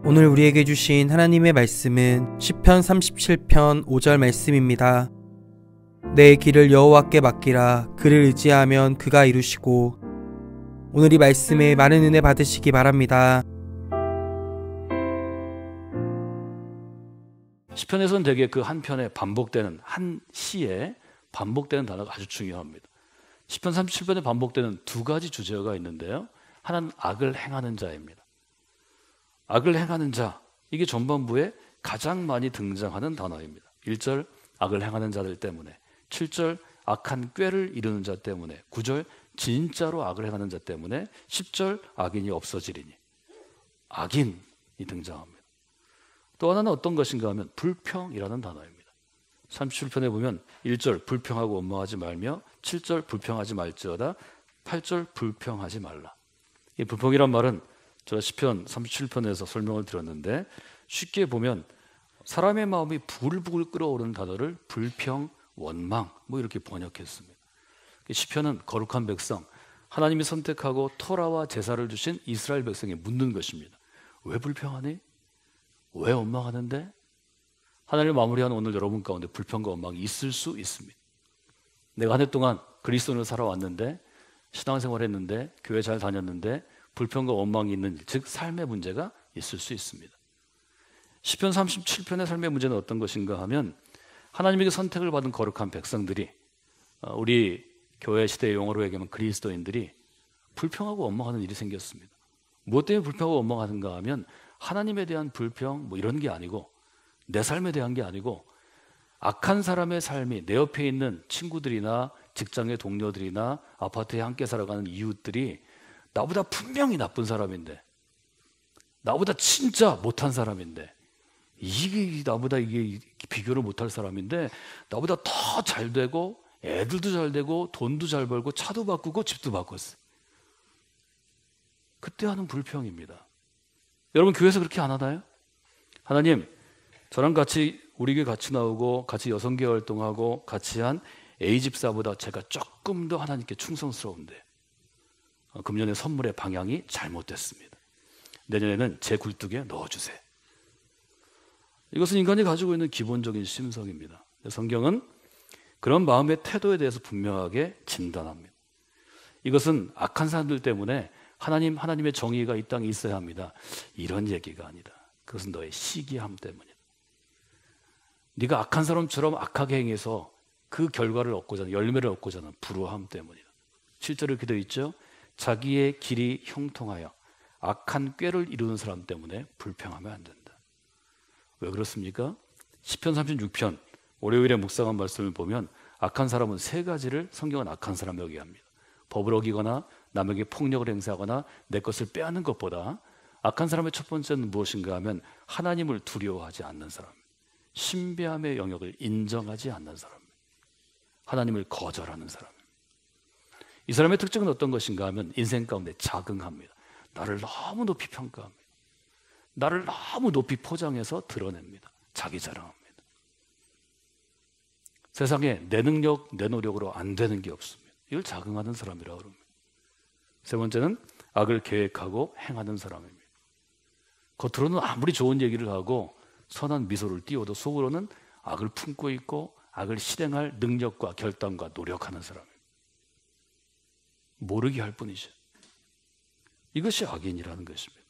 오늘 우리에게 주신 하나님의 말씀은 시편 37편 5절 말씀입니다. 내 길을 여호와께 맡기라. 그를 의지하면 그가 이루시고. 오늘 이 말씀에 많은 은혜 받으시기 바랍니다. 시편에서는 대개 그 한 편에 반복되는, 한 시에 반복되는 단어가 아주 중요합니다. 시편 37편에 반복되는 두 가지 주제어가 있는데요, 하나는 악을 행하는 자입니다. 악을 행하는 자, 이게 전반부에 가장 많이 등장하는 단어입니다. 1절 악을 행하는 자들 때문에, 7절 악한 꾀를 이루는 자 때문에, 9절 진짜로 악을 행하는 자 때문에, 10절 악인이 없어지리니. 악인이 등장합니다. 또 하나는 어떤 것인가 하면 불평이라는 단어입니다. 37편에 보면 1절 불평하고 원망하지 말며, 7절 불평하지 말지어다, 8절 불평하지 말라. 이 불평이란 말은 제가 시편 37편에서 설명을 드렸는데, 쉽게 보면 사람의 마음이 부글부글 끓어오르는 단어를 불평, 원망 뭐 이렇게 번역했습니다. 시편은 거룩한 백성, 하나님이 선택하고 토라와 제사를 주신 이스라엘 백성에 묻는 것입니다. 왜 불평하니? 왜 원망하는데? 하나님을 마무리하는 오늘 여러분 가운데 불평과 원망이 있을 수 있습니다. 내가 한 해 동안 그리스도인으로 살아왔는데, 신앙생활 했는데, 교회 잘 다녔는데 불평과 원망이 있는 일, 즉 삶의 문제가 있을 수 있습니다. 시편 37편의 삶의 문제는 어떤 것인가 하면, 하나님에게 선택을 받은 거룩한 백성들이, 우리 교회 시대의 용어로 얘기하면 그리스도인들이 불평하고 원망하는 일이 생겼습니다. 무엇 때문에 불평하고 원망하는가 하면, 하나님에 대한 불평 뭐 이런 게 아니고, 내 삶에 대한 게 아니고, 악한 사람의 삶이, 내 옆에 있는 친구들이나 직장의 동료들이나 아파트에 함께 살아가는 이웃들이 나보다 분명히 나쁜 사람인데, 나보다 진짜 못한 사람인데, 이게 나보다 이게 비교를 못할 사람인데, 나보다 더 잘 되고 애들도 잘 되고 돈도 잘 벌고 차도 바꾸고 집도 바꿨어요. 그때 하는 불평입니다. 여러분 교회에서 그렇게 안 하나요? 하나님, 저랑 같이 우리 교회 같이 나오고 같이 여성계 활동하고 같이 한 A집사보다 제가 조금 더 하나님께 충성스러운데 금년에 선물의 방향이 잘못됐습니다. 내년에는 제 굴뚝에 넣어주세요. 이것은 인간이 가지고 있는 기본적인 심성입니다. 성경은 그런 마음의 태도에 대해서 분명하게 진단합니다. 이것은 악한 사람들 때문에 하나님의 정의가 이 땅에 있어야 합니다, 이런 얘기가 아니다. 그것은 너의 시기함 때문이다. 네가 악한 사람처럼 악하게 행해서 그 결과를 얻고자 하는, 열매를 얻고자 하는 불우함 때문이다. 7절에 이렇게 되어 있죠. 자기의 길이 형통하여 악한 꾀를 이루는 사람 때문에 불평하면 안 된다. 왜 그렇습니까? 시편 36편 월요일에 묵상한 말씀을 보면, 악한 사람은 세 가지를 성경은 악한 사람이라고 얘기합니다. 법을 어기거나 남에게 폭력을 행사하거나 내 것을 빼앗는 것보다 악한 사람의 첫 번째는 무엇인가 하면, 하나님을 두려워하지 않는 사람, 신비함의 영역을 인정하지 않는 사람, 하나님을 거절하는 사람. 이 사람의 특징은 어떤 것인가 하면, 인생 가운데 자긍합니다. 나를 너무 높이 평가합니다. 나를 너무 높이 포장해서 드러냅니다. 자기 자랑합니다. 세상에 내 능력, 내 노력으로 안 되는 게 없습니다. 이걸 자긍하는 사람이라고 합니다. 세 번째는 악을 계획하고 행하는 사람입니다. 겉으로는 아무리 좋은 얘기를 하고 선한 미소를 띄워도 속으로는 악을 품고 있고 악을 실행할 능력과 결단과 노력하는 사람입니다. 모르게 할 뿐이죠. 이것이 악인이라는 것입니다.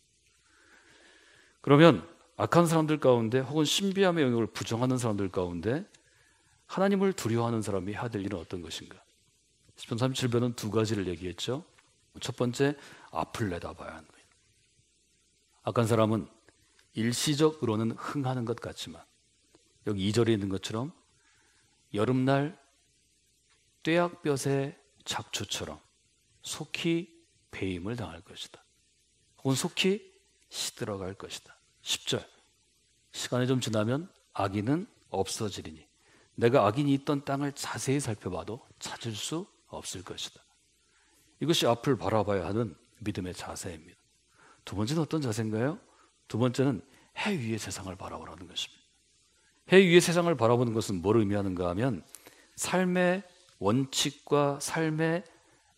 그러면 악한 사람들 가운데, 혹은 신비함의 영역을 부정하는 사람들 가운데 하나님을 두려워하는 사람이 해야 될 일은 어떤 것인가? 시편 37편은 두 가지를 얘기했죠. 첫 번째, 앞을 내다봐야 합니다. 악한 사람은 일시적으로는 흥하는 것 같지만, 여기 2절에 있는 것처럼 여름날 떼약볕의 잡초처럼 속히 배임을 당할 것이다. 혹은 속히 시들어갈 것이다. 10절, 시간이 좀 지나면 악인은 없어지리니 내가 악인이 있던 땅을 자세히 살펴봐도 찾을 수 없을 것이다. 이것이 앞을 바라봐야 하는 믿음의 자세입니다. 두 번째는 어떤 자세인가요? 두 번째는 해 위의 세상을 바라보라는 것입니다. 해 위의 세상을 바라보는 것은 뭘 의미하는가 하면, 삶의 원칙과 삶의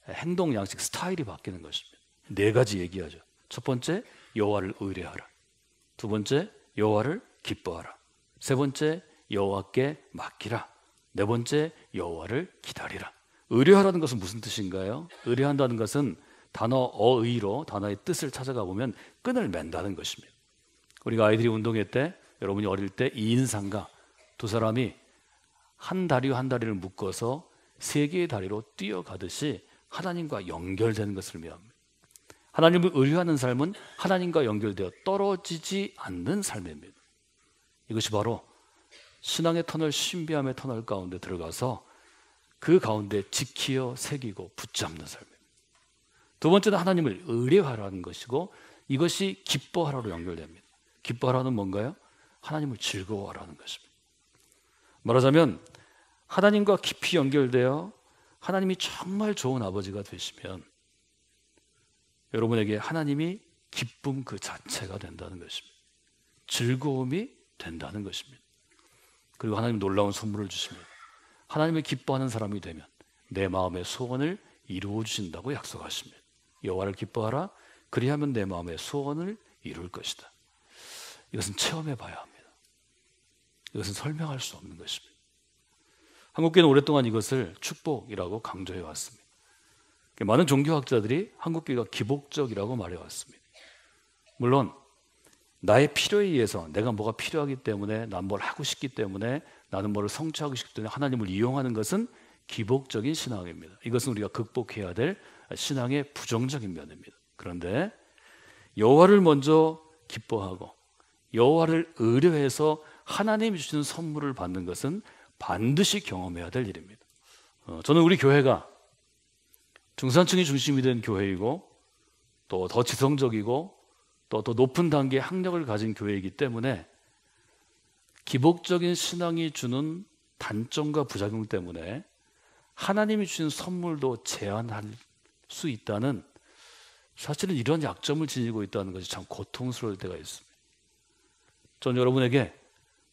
행동 양식, 스타일이 바뀌는 것입니다. 네 가지 얘기하죠. 첫 번째, 여호와를 의뢰하라. 두 번째, 여호와를 기뻐하라. 세 번째, 여호와께 맡기라. 네 번째, 여호와를 기다리라. 의뢰하라는 것은 무슨 뜻인가요? 의뢰한다는 것은 단어 어의로 단어의 뜻을 찾아가 보면 끈을 맨다는 것입니다. 우리가 아이들이 운동회 때, 여러분이 어릴 때 2인상가 두 사람이 한 다리와 한 다리를 묶어서 세 개의 다리로 뛰어가듯이 하나님과 연결되는 것을 의미합니다. 하나님을 의뢰하는 삶은 하나님과 연결되어 떨어지지 않는 삶입니다. 이것이 바로 신앙의 터널, 신비함의 터널 가운데 들어가서 그 가운데 지키어 새기고 붙잡는 삶입니다. 두 번째는 하나님을 의뢰하라는 것이고, 이것이 기뻐하라로 연결됩니다. 기뻐하라는 뭔가요? 하나님을 즐거워하라는 것입니다. 말하자면 하나님과 깊이 연결되어 하나님이 정말 좋은 아버지가 되시면 여러분에게 하나님이 기쁨 그 자체가 된다는 것입니다. 즐거움이 된다는 것입니다. 그리고 하나님 놀라운 선물을 주십니다. 하나님을 기뻐하는 사람이 되면 내 마음의 소원을 이루어 주신다고 약속하십니다. 여호와를 기뻐하라. 그리하면 내 마음의 소원을 이룰 것이다. 이것은 체험해 봐야 합니다. 이것은 설명할 수 없는 것입니다. 한국교회는 오랫동안 이것을 축복이라고 강조해 왔습니다. 많은 종교학자들이 한국교회가 기복적이라고 말해 왔습니다. 물론 나의 필요에 의해서, 내가 뭐가 필요하기 때문에, 난 뭘 하고 싶기 때문에, 나는 뭐를 성취하고 싶기 때문에 하나님을 이용하는 것은 기복적인 신앙입니다. 이것은 우리가 극복해야 될 신앙의 부정적인 면입니다. 그런데 여호와를 먼저 기뻐하고 여호와를 의뢰해서 하나님이 주시는 선물을 받는 것은 반드시 경험해야 될 일입니다. 저는 우리 교회가 중산층이 중심이 된 교회이고, 또 더 지성적이고, 또 더 높은 단계의 학력을 가진 교회이기 때문에 기복적인 신앙이 주는 단점과 부작용 때문에 하나님이 주신 선물도 제한할 수 있다는, 사실은 이런 약점을 지니고 있다는 것이 참 고통스러울 때가 있습니다. 전 여러분에게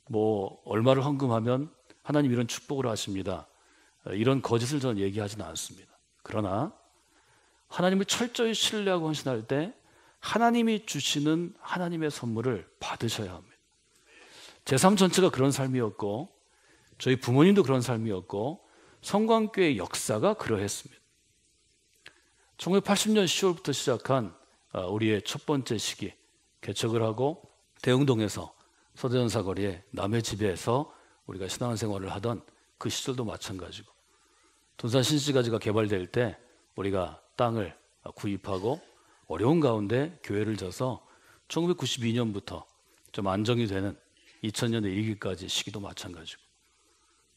뭐 얼마를 헌금하면 하나님 이런 축복을 하십니다, 이런 거짓을 저는 얘기하지는 않습니다. 그러나 하나님을 철저히 신뢰하고 헌신할 때 하나님이 주시는 하나님의 선물을 받으셔야 합니다. 제 삶 전체가 그런 삶이었고, 저희 부모님도 그런 삶이었고, 성광교회의 역사가 그러했습니다. 1980년 10월부터 시작한 우리의 첫 번째 시기, 개척을 하고 대흥동에서 서대전 사거리에 남의 집에서 우리가 신앙생활을 하던 그 시절도 마찬가지고, 돈산 신시가지가 개발될 때 우리가 땅을 구입하고 어려운 가운데 교회를 져서 1992년부터 좀 안정이 되는 2000년에 이르기까지 시기도 마찬가지고,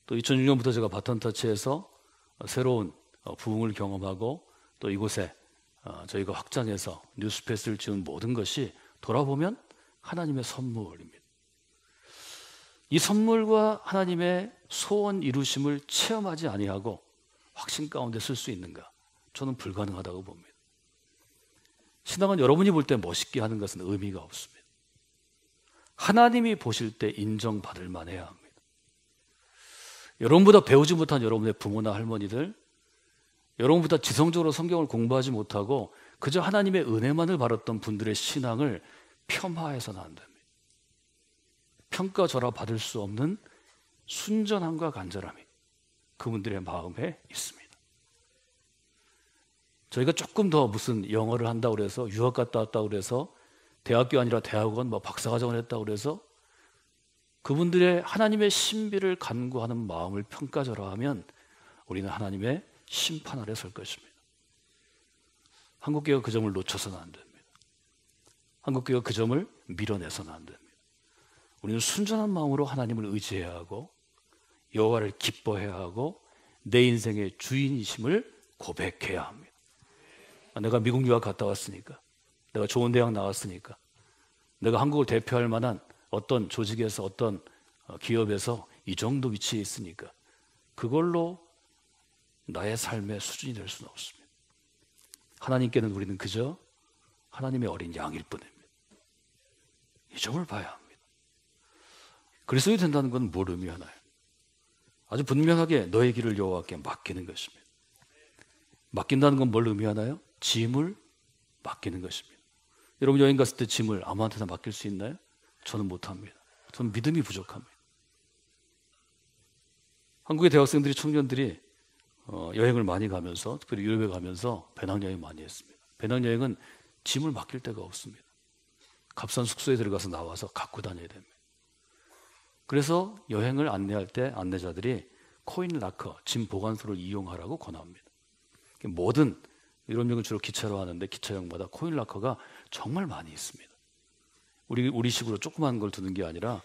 또 2006년부터 제가 바턴터치해서 새로운 부흥을 경험하고, 또 이곳에 저희가 확장해서 뉴스페이스를 지은 모든 것이 돌아보면 하나님의 선물입니다. 이 선물과 하나님의 소원 이루심을 체험하지 아니하고 확신 가운데 쓸 수 있는가? 저는 불가능하다고 봅니다. 신앙은 여러분이 볼 때 멋있게 하는 것은 의미가 없습니다. 하나님이 보실 때 인정받을 만해야 합니다. 여러분보다 배우지 못한 여러분의 부모나 할머니들, 여러분보다 지성적으로 성경을 공부하지 못하고 그저 하나님의 은혜만을 바랐던 분들의 신앙을 폄하해서는 안 됩니다. 평가절하 받을 수 없는 순전함과 간절함이 그분들의 마음에 있습니다. 저희가 조금 더 무슨 영어를 한다고 그래서, 유학 갔다 왔다고 그래서, 대학교 아니라 대학원 박사과정을 했다고 그래서 그분들의 하나님의 신비를 간구하는 마음을 평가절하하면 우리는 하나님의 심판 아래 설 것입니다. 한국교회가 그 점을 놓쳐서는 안 됩니다. 한국교회가 그 점을 밀어내서는 안 됩니다. 우리는 순전한 마음으로 하나님을 의지해야 하고, 여호와를 기뻐해야 하고, 내 인생의 주인이심을 고백해야 합니다. 내가 미국 유학 갔다 왔으니까, 내가 좋은 대학 나왔으니까, 내가 한국을 대표할 만한 어떤 조직에서, 어떤 기업에서 이 정도 위치에 있으니까 그걸로 나의 삶의 수준이 될 수는 없습니다. 하나님께는 우리는 그저 하나님의 어린 양일 뿐입니다. 이 점을 봐야 합니다. 그리스도인이 된다는 건 뭘 의미하나요? 아주 분명하게 너의 길을 여호와께 맡기는 것입니다. 맡긴다는 건 뭘 의미하나요? 짐을 맡기는 것입니다. 여러분 여행 갔을 때 짐을 아무한테나 맡길 수 있나요? 저는 못합니다. 저는 믿음이 부족합니다. 한국의 대학생들이, 청년들이 여행을 많이 가면서, 특별히 유럽에 가면서 배낭여행 많이 했습니다. 배낭여행은 짐을 맡길 데가 없습니다. 값싼 숙소에 들어가서 나와서 갖고 다녀야 됩니다. 그래서 여행을 안내할 때 안내자들이 코인 락커, 짐 보관소를 이용하라고 권합니다. 모든 유럽여행은 주로 기차로 하는데 기차역마다 코인 락커가 정말 많이 있습니다. 우리식으로 조그만 걸 두는 게 아니라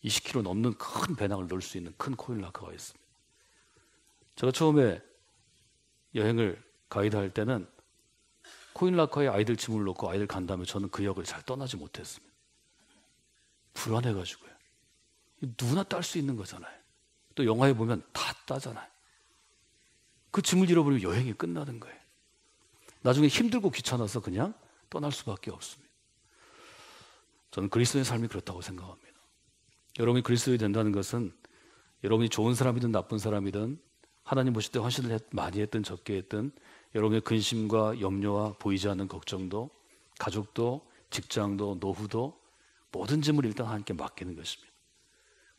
20kg 넘는 큰 배낭을 넣을 수 있는 큰 코인 락커가 있습니다. 제가 처음에 여행을 가이드할 때는 코인 락커에 아이들 짐을 넣고 아이들 간 다음에 저는 그 역을 잘 떠나지 못했습니다. 불안해가지고요. 누구나 딸 수 있는 거잖아요. 또 영화에 보면 다 따잖아요. 그 짐을 잃어버리면 여행이 끝나는 거예요. 나중에 힘들고 귀찮아서 그냥 떠날 수밖에 없습니다. 저는 그리스도의 삶이 그렇다고 생각합니다. 여러분이 그리스도인이 된다는 것은 여러분이 좋은 사람이든 나쁜 사람이든 하나님 보실 때 헌신을 많이 했든 적게 했든 여러분의 근심과 염려와 보이지 않는 걱정도, 가족도, 직장도, 노후도 모든 짐을 일단 하나님께 맡기는 것입니다.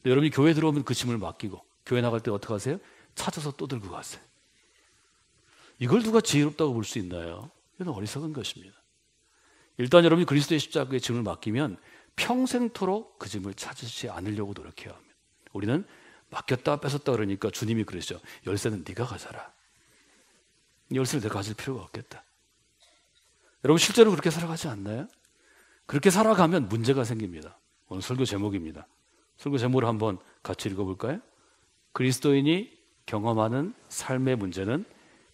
여러분이 교회 들어오면 그 짐을 맡기고 교회 나갈 때 어떻게 하세요? 찾아서 또 들고 가세요. 이걸 누가 지혜롭다고 볼 수 있나요? 이건 어리석은 것입니다. 일단 여러분이 그리스도의 십자가에 짐을 맡기면 평생토록 그 짐을 찾으시지 않으려고 노력해야 합니다. 우리는 맡겼다 뺏었다 그러니까 주님이 그러시죠. 열쇠는 네가 가져라. 열쇠를 내가 가질 필요가 없겠다. 여러분 실제로 그렇게 살아가지 않나요? 그렇게 살아가면 문제가 생깁니다. 오늘 설교 제목입니다. 설교 제목을 한번 같이 읽어볼까요? 그리스도인이 경험하는 삶의 문제는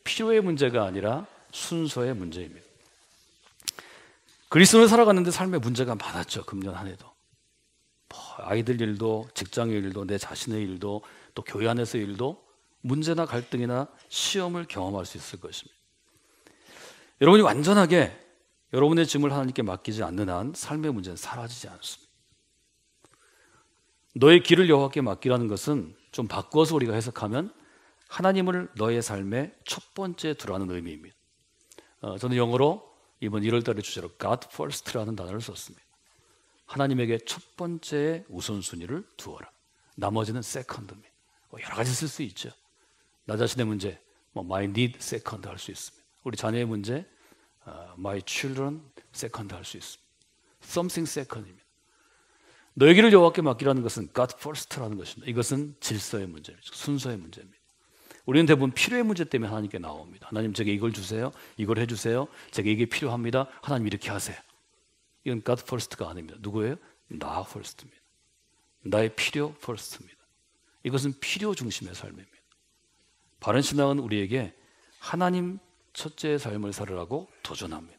필요의 문제가 아니라 순서의 문제입니다. 그리스도인을 살아갔는데 삶의 문제가 많았죠. 금년 한 해도. 아이들 일도, 직장의 일도, 내 자신의 일도, 또 교회 안에서의 일도 문제나 갈등이나 시험을 경험할 수 있을 것입니다. 여러분이 완전하게 여러분의 짐을 하나님께 맡기지 않는 한 삶의 문제는 사라지지 않습니다. 너의 길을 여호와께 맡기라는 것은 좀 바꿔서 우리가 해석하면 하나님을 너의 삶의 첫 번째 두라는 의미입니다. 저는 영어로 이번 1월 달의 주제로 God first라는 단어를 썼습니다. 하나님에게 첫 번째 우선순위를 두어라. 나머지는 second입니다. 여러 가지 쓸 수 있죠. 나 자신의 문제, my need second 할 수 있습니다. 우리 자녀의 문제, my children second 할 수 있습니다. something second입니다. 너의 길을 여호와께 맡기라는 것은 God first라는 것입니다. 이것은 질서의 문제입니다. 순서의 문제입니다. 우리는 대부분 필요의 문제 때문에 하나님께 나옵니다. 하나님 제게 이걸 주세요. 이걸 해주세요. 제게 이게 필요합니다. 하나님 이렇게 하세요. 이건 God first가 아닙니다. 누구예요? 나 first입니다. 나의 필요 first입니다. 이것은 필요 중심의 삶입니다. 바른 신앙은 우리에게 하나님 첫째의 삶을 살으라고 도전합니다.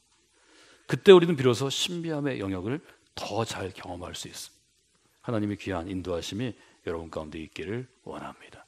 그때 우리는 비로소 신비함의 영역을 더 잘 경험할 수 있습니다. 하나님의 귀한 인도하심이 여러분 가운데 있기를 원합니다.